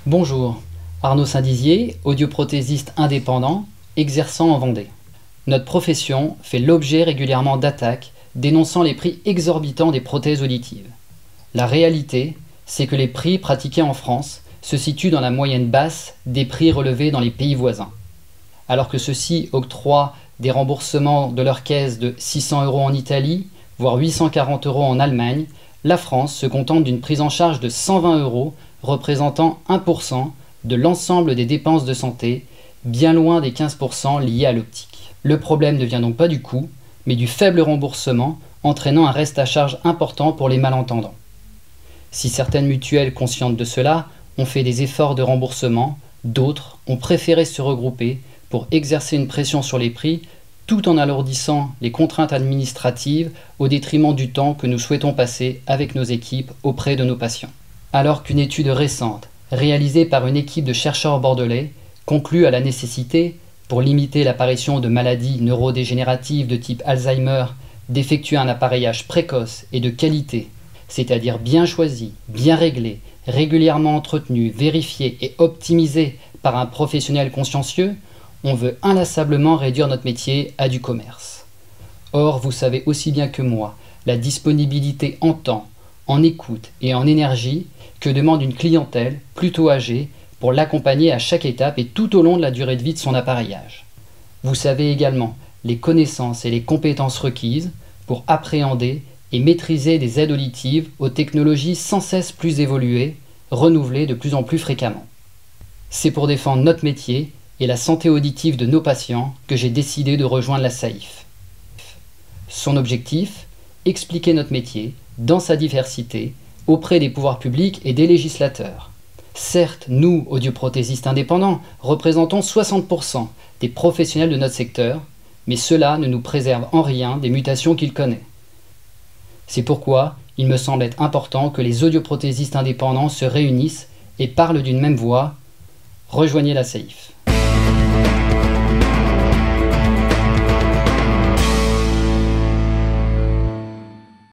Bonjour, Arnaud Saint-Dizier, audioprothésiste indépendant, exerçant en Vendée. Notre profession fait l'objet régulièrement d'attaques dénonçant les prix exorbitants des prothèses auditives. La réalité, c'est que les prix pratiqués en France se situent dans la moyenne basse des prix relevés dans les pays voisins. Alors que ceux-ci octroient des remboursements de leur caisse de 600 € en Italie, voire 840 € en Allemagne, la France se contente d'une prise en charge de 120 €, représentant 1% de l'ensemble des dépenses de santé, bien loin des 15% liés à l'optique. Le problème ne vient donc pas du coût, mais du faible remboursement, entraînant un reste à charge important pour les malentendants. Si certaines mutuelles conscientes de cela ont fait des efforts de remboursement, d'autres ont préféré se regrouper pour exercer une pression sur les prix tout en alourdissant les contraintes administratives au détriment du temps que nous souhaitons passer avec nos équipes auprès de nos patients. Alors qu'une étude récente, réalisée par une équipe de chercheurs bordelais, conclut à la nécessité, pour limiter l'apparition de maladies neurodégénératives de type Alzheimer, d'effectuer un appareillage précoce et de qualité, c'est-à-dire bien choisi, bien réglé, régulièrement entretenu, vérifié et optimisé par un professionnel consciencieux, on veut inlassablement réduire notre métier à du commerce. Or, vous savez aussi bien que moi la disponibilité en temps, en écoute et en énergie que demande une clientèle plutôt âgée pour l'accompagner à chaque étape et tout au long de la durée de vie de son appareillage. Vous savez également les connaissances et les compétences requises pour appréhender et maîtriser des aides auditives aux technologies sans cesse plus évoluées, renouvelées de plus en plus fréquemment. C'est pour défendre notre métier et la santé auditive de nos patients que j'ai décidé de rejoindre la SAIF. Son objectif, expliquer notre métier, dans sa diversité, auprès des pouvoirs publics et des législateurs. Certes, nous, audioprothésistes indépendants, représentons 60% des professionnels de notre secteur, mais cela ne nous préserve en rien des mutations qu'il connaît. C'est pourquoi il me semble être important que les audioprothésistes indépendants se réunissent et parlent d'une même voix. Rejoignez la SAIF.